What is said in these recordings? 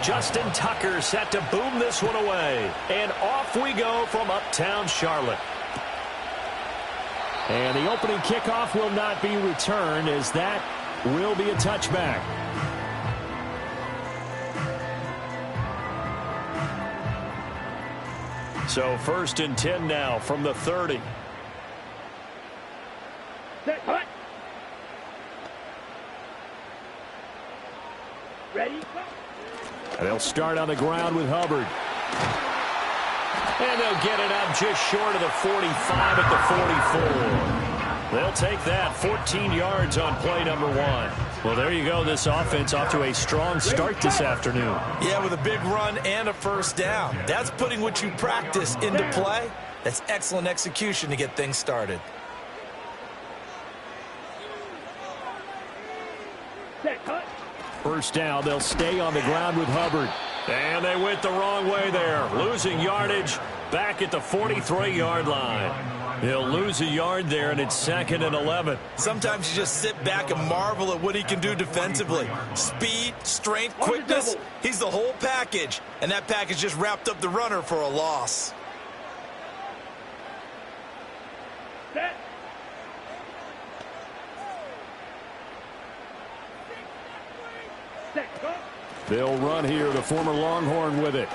Justin Tucker set to boom this one away. And off we go from uptown Charlotte. And the opening kickoff will not be returned, as that will be a touchback. So 1st and 10 now from the 30. Ready? And they'll start on the ground with Hubbard. And they'll get it up just short of the 45 at the 44. They'll take that 14 yards on play number 1. Well, there you go. This offense off to a strong start this afternoon. Yeah, with a big run and a first down. That's putting what you practice into play. That's excellent execution to get things started. First down, they'll stay on the ground with Hubbard. And they went the wrong way there. Losing yardage back at the 43-yard line. He'll lose a yard there, and it's 2nd and 11. Sometimes you just sit back and marvel at what he can do defensively. Speed, strength, quickness. He's the whole package. And that package just wrapped up the runner for a loss. Set. They'll run here, the former Longhorn with it.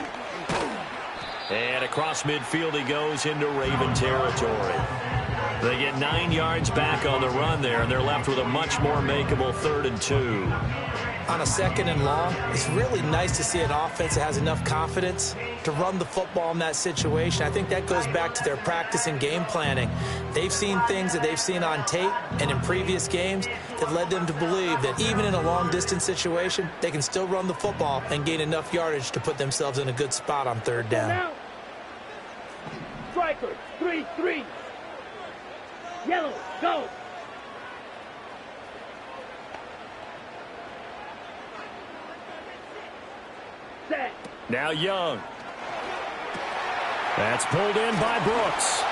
And across midfield he goes into Raven territory. They get 9 yards back on the run there, and they're left with a much more makeable 3rd and 2. On a 2nd and long, it's really nice to see an offense that has enough confidence to run the football in that situation. I think that goes back to their practice and game planning. They've seen things that they've seen on tape and in previous games that led them to believe that even in a long-distance situation, they can still run the football and gain enough yardage to put themselves in a good spot on 3rd down. Striker, 3-3. Yellow, go. Set. Now Young. That's pulled in by Brooks.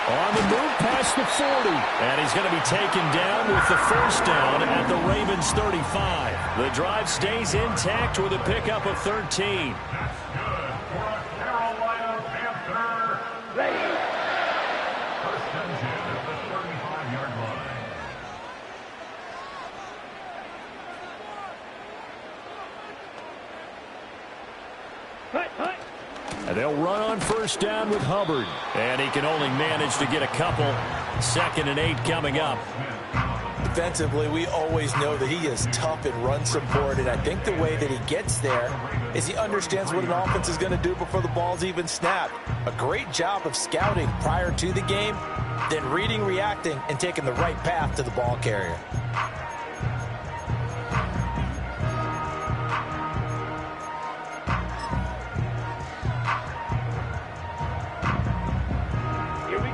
On the move past the 40. And he's going to be taken down with the first down at the Ravens 35. The drive stays intact with a pickup of 13. Ready. And they'll run on first down with Hubbard. And he can only manage to get a couple. 2nd and 8 coming up. Defensively, we always know that he is tough in run support, and I think the way that he gets there is he understands what an offense is going to do before the ball's even snapped. A great job of scouting prior to the game, then reading, reacting, and taking the right path to the ball carrier.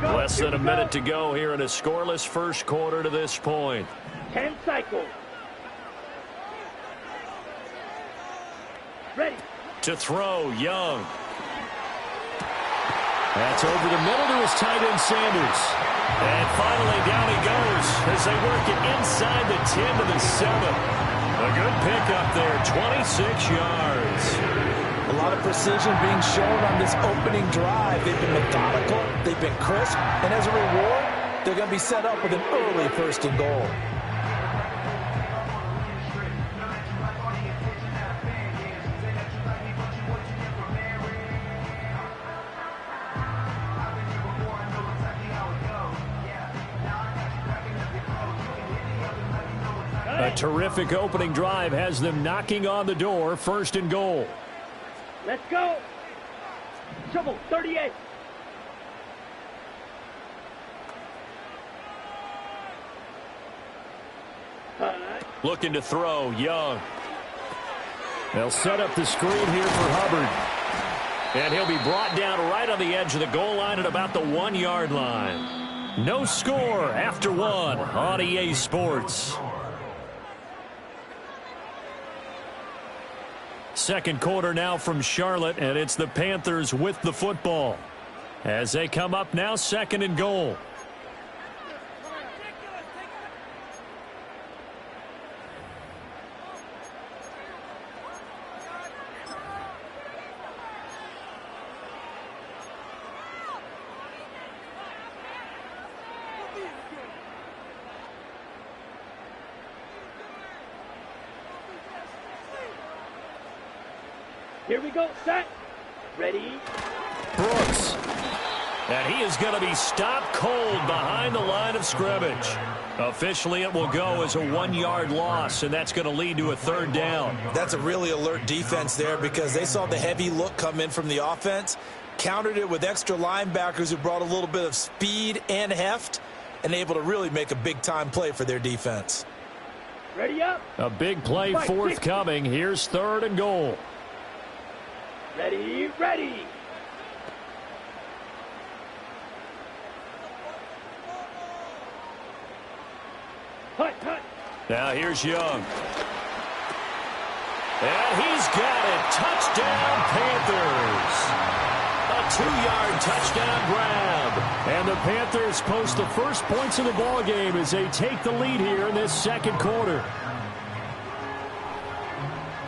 Less than a minute to go here in a scoreless first quarter to this point. 10 cycles. Ready. To throw, Young. That's over the middle to his tight end, Sanders. And finally down he goes as they work it inside the 10 to the 7. A good pickup there, 26 yards. A lot of precision being shown on this opening drive. They've been methodical, they've been crisp, and as a reward, they're going to be set up with an early 1st and goal. A terrific opening drive has them knocking on the door, 1st and goal. Let's go. Shovel, 38. Looking to throw, Young. They'll set up the screen here for Hubbard. And he'll be brought down right on the edge of the goal line at about the 1-yard line. No score after 1 on EA Sports. Second quarter now from Charlotte, and it's the Panthers with the football. As they come up now, 2nd and goal. Here we go. Set. Ready. Brooks. And he is going to be stopped cold behind the line of scrimmage. Officially, it will go as a 1-yard loss, and that's going to lead to a 3rd down. That's a really alert defense there because they saw the heavy look come in from the offense, countered it with extra linebackers who brought a little bit of speed and heft, and able to really make a big-time play for their defense. Ready up. A big play forthcoming. Here's 3rd and goal. Ready, ready. Hut, hut. Now here's Young. And he's got it. Touchdown, Panthers. A 2-yard touchdown grab. And the Panthers post the first points of the ball game as they take the lead here in this 2nd quarter.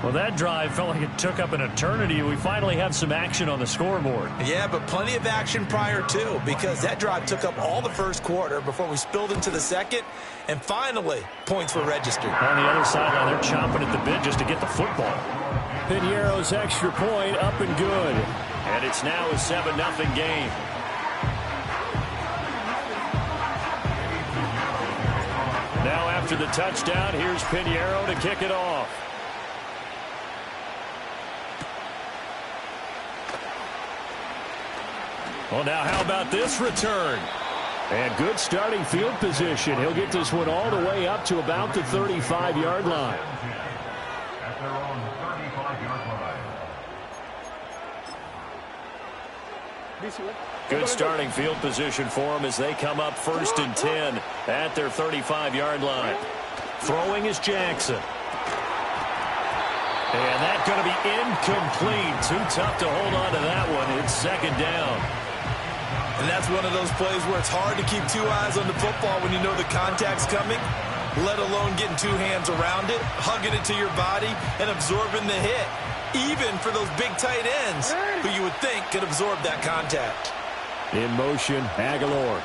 Well, that drive felt like it took up an eternity. We finally have some action on the scoreboard. Yeah, but plenty of action prior to, because that drive took up all the 1st quarter before we spilled into the 2nd, and finally, points were registered. On the other sideline, they're chomping at the bit just to get the football. Piñeiro's extra point up and good. And it's now a 7-0 game. Now after the touchdown, here's Piñeiro to kick it off. Well, now how about this return? And good starting field position. He'll get this one all the way up to about the 35-yard line. Good starting field position for them as they come up 1st and 10 at their 35-yard line. Throwing is Jackson. And that's going to be incomplete. Too tough to hold on to that one. It's 2nd down. And that's one of those plays where it's hard to keep 2 eyes on the football when you know the contact's coming, let alone getting 2 hands around it, hugging it to your body, and absorbing the hit, even for those big tight ends who you would think could absorb that contact. In motion, Aguilar.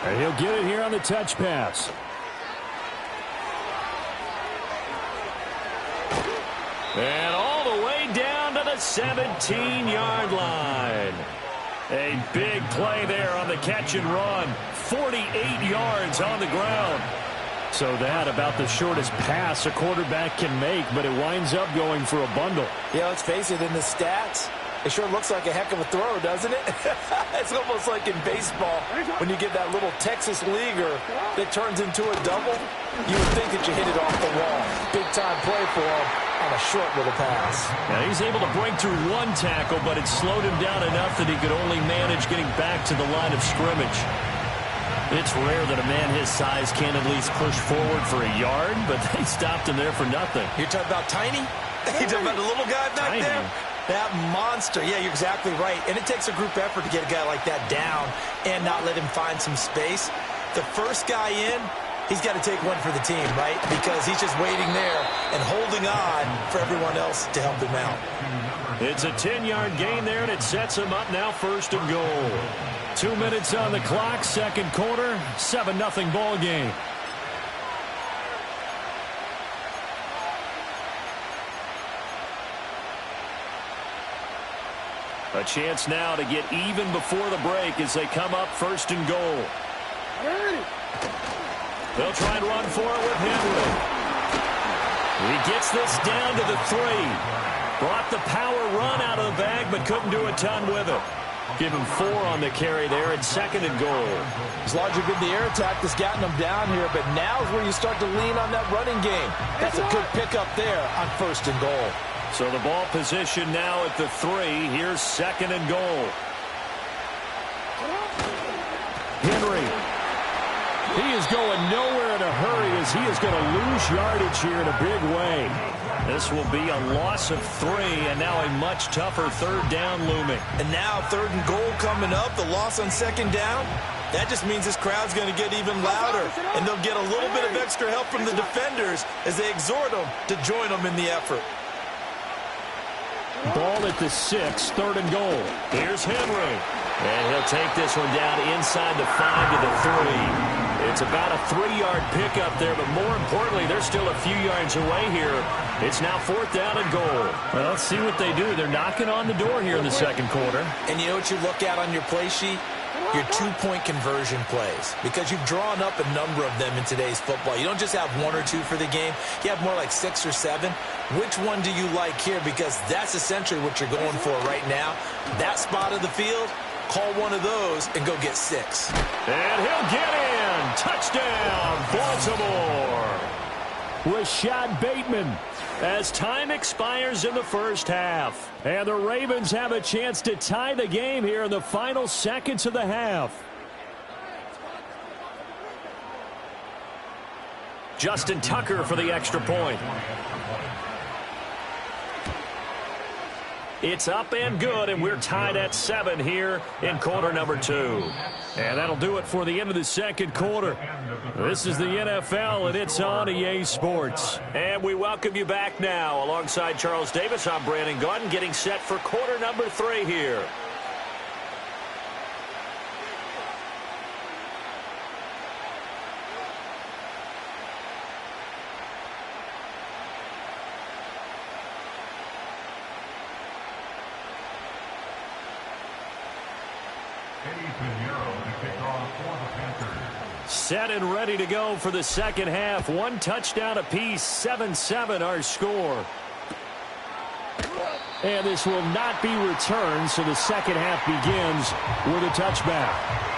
And he'll get it here on the touch pass. And all the way down to the 17-yard line. A big play there on the catch and run. 48 yards on the ground. So that about the shortest pass a quarterback can make, but it winds up going for a bundle. Yeah, let's face it, in the stats, it sure looks like a heck of a throw, doesn't it? It's almost like in baseball when you get that little Texas leaguer that turns into a double. You would think that you hit it off the wall. Big time play for him on a short little pass. Now he's able to break through 1 tackle, but it slowed him down enough that he could only manage getting back to the line of scrimmage. It's rare that a man his size can't at least push forward for a yard, but they stopped him there for nothing. You're talking about Tiny? You're talking about the little guy back Tiny. there? That monster. Yeah, you're exactly right. And it takes a group effort to get a guy like that down and not let him find some space. The first guy in, he's got to take one for the team, right? Because he's just waiting there and holding on for everyone else to help him out. It's a 10-yard gain there, and it sets him up now 1st and goal. 2 minutes on the clock, 2nd quarter, 7-0 ball game. A chance now to get even before the break as they come up 1st and goal. They'll try and run for it with Henry. He gets this down to the 3. Brought the power run out of the bag, but couldn't do a ton with it. Give him 4 on the carry there at 2nd and goal. It's largely been the air attack that's gotten them down here, but now is where you start to lean on that running game. That's a good pickup there on 1st and goal. So the ball position now at the 3. Here's 2nd and goal. Henry. He is going nowhere in a hurry as he is going to lose yardage here in a big way. This will be a loss of 3, and now a much tougher 3rd down looming. And now 3rd and goal coming up, the loss on 2nd down. That just means this crowd's going to get even louder, and they'll get a little bit of extra help from the defenders as they exhort them to join them in the effort. Ball at the 6, 3rd and goal. Here's Henry. And he'll take this one down inside the 5 to the 3. It's about a 3-yard pickup there, but more importantly, they're still a few yards away here. It's now 4th down and goal. Well, let's see what they do. They're knocking on the door here in the second quarter. And you know what you look at on your play sheet? Your 2-point conversion plays, because you've drawn up a number of them in today's football. You don't just have 1 or 2 for the game. You have more like 6 or 7. Which one do you like here? Because that's essentially what you're going for right now. That spot of the field, call one of those and go get 6. And he'll get in. Touchdown, Baltimore. Rashad Bateman, as time expires in the first half. And the Ravens have a chance to tie the game here in the final seconds of the half. Justin Tucker for the extra point. It's up and good, and we're tied at 7 here in quarter number 2. And that'll do it for the end of the second quarter. This is the NFL, and it's on EA Sports. And we welcome you back now. Alongside Charles Davis, I'm Brandon Gaudin, getting set for quarter number 3 here. Set and ready to go for the second half. 1 touchdown apiece, 7-7 our score. And this will not be returned, so the second half begins with a touchback.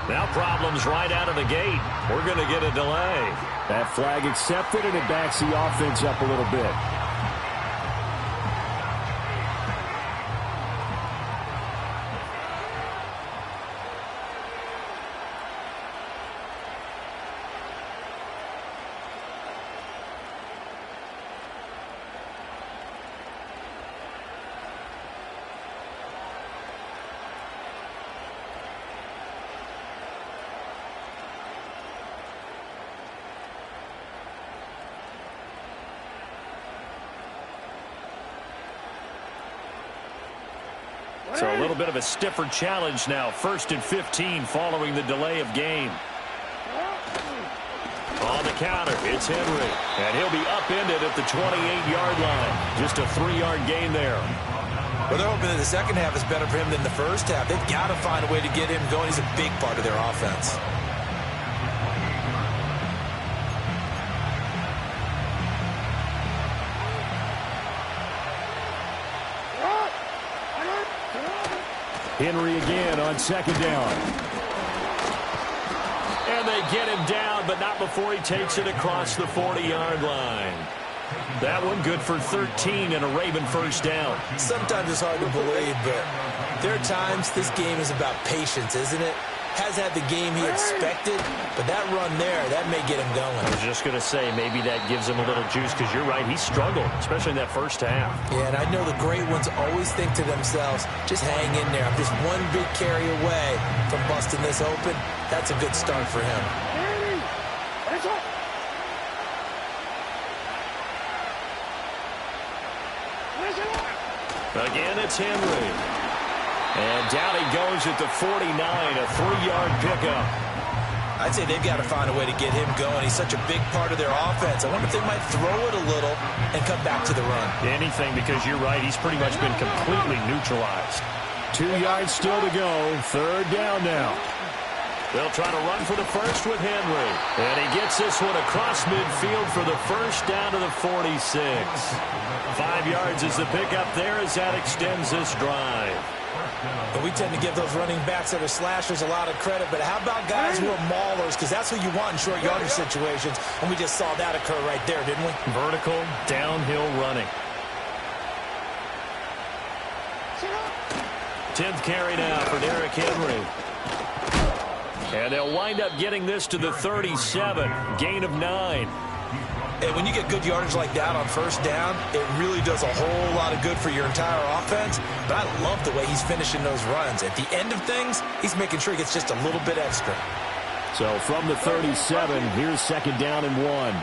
Now problems right out of the gate. We're going to get a delay. That flag accepted, and it backs the offense up a little bit. So a little bit of a stiffer challenge now. 1st and 15 following the delay of game. On the counter, it's Henry. And he'll be upended at the 28-yard line. Just a 3-yard gain there. Well, they're hoping that the second half is better for him than the first half. They've got to find a way to get him going. He's a big part of their offense. Henry again on 2nd down. And they get him down, but not before he takes it across the 40-yard line. That one good for 13 and a Raven first down. Sometimes it's hard to believe, but there are times this game is about patience, isn't it? Has had the game he expected, but that run there, that may get him going. I was just going to say, maybe that gives him a little juice, because you're right, he struggled, especially in that first half. Yeah, and I know the great ones always think to themselves, just hang in there. I'm just one big carry away from busting this open. That's a good start for him. Again, it's Henry. And down he goes at the 49, a 3-yard pickup. I'd say they've got to find a way to get him going. He's such a big part of their offense. I wonder if they might throw it a little and come back to the run. Anything, because you're right, he's pretty much been completely neutralized. 2 yards still to go, 3rd down now. They'll try to run for the first with Henry. And he gets this one across midfield for the first down to the 46. 5 yards is the pickup there as that extends this drive. And we tend to give those running backs that are slashers a lot of credit, but how about guys who are maulers? Because that's who you want in short yardage situations, and we just saw that occur right there, didn't we? Vertical, downhill running. 10th carry now for Derrick Henry. And they'll wind up getting this to the 37, gain of 9. And when you get good yardage like that on first down, it really does a whole lot of good for your entire offense. But I love the way he's finishing those runs. At the end of things, he's making sure he gets just a little bit extra. So from the 37, here's 2nd down and 1.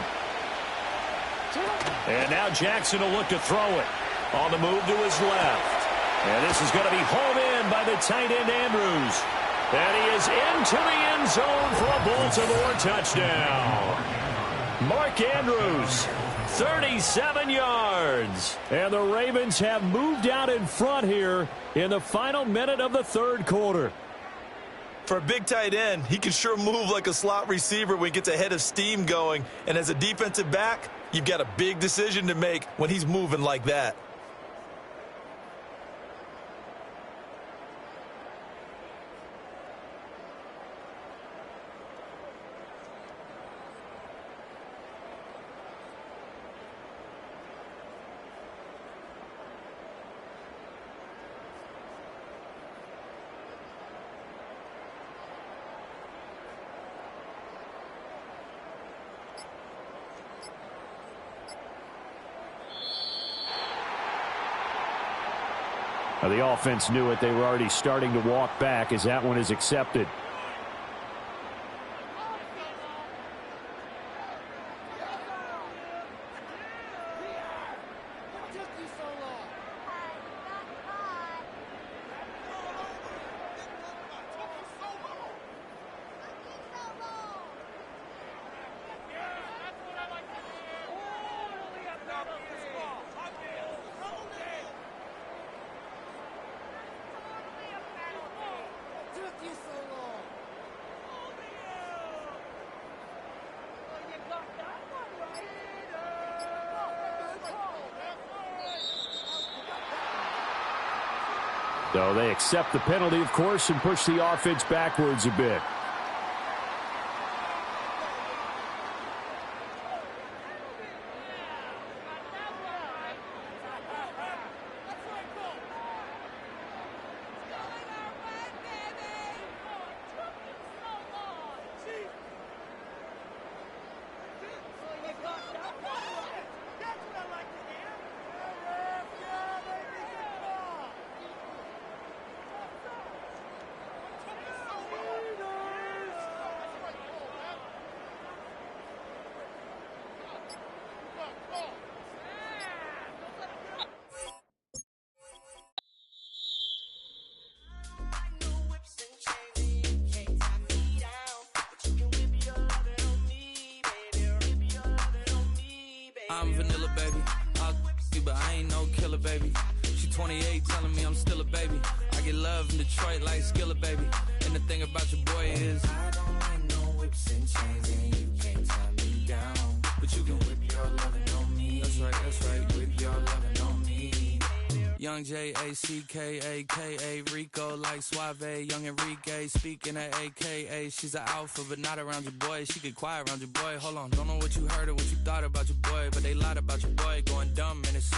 And now Jackson will look to throw it. On the move to his left. And this is going to be home in by the tight end Andrews. And he is into the end zone for a Baltimore touchdown. Mark Andrews, 37 yards. And the Ravens have moved out in front here in the final minute of the 3rd quarter. For a big tight end, he can sure move like a slot receiver when he gets a head of steam going. And as a defensive back, you've got a big decision to make when he's moving like that. The offense knew it. They were already starting to walk back as that one is accepted. So they accept the penalty, of course, and push the offense backwards a bit. I'm vanilla, baby. I'll you, but I ain't no killer, baby. She 28, telling me I'm still a baby. I get love in Detroit like Skillet, baby. And the thing about your boy is I don't like no whips and chains, and you can't tie me down. But you can whip your lovin' on me. That's right, whip your lovin' on me. Young J-A-C-K-A-K-A, Rico like Suave, young Enrique, speaking at AKA. She's an alpha, but not around your boy. She get quiet around your boy. Hold on, don't know what you heard or what you thought about your boy, but they lied about your boy, going dumb and it's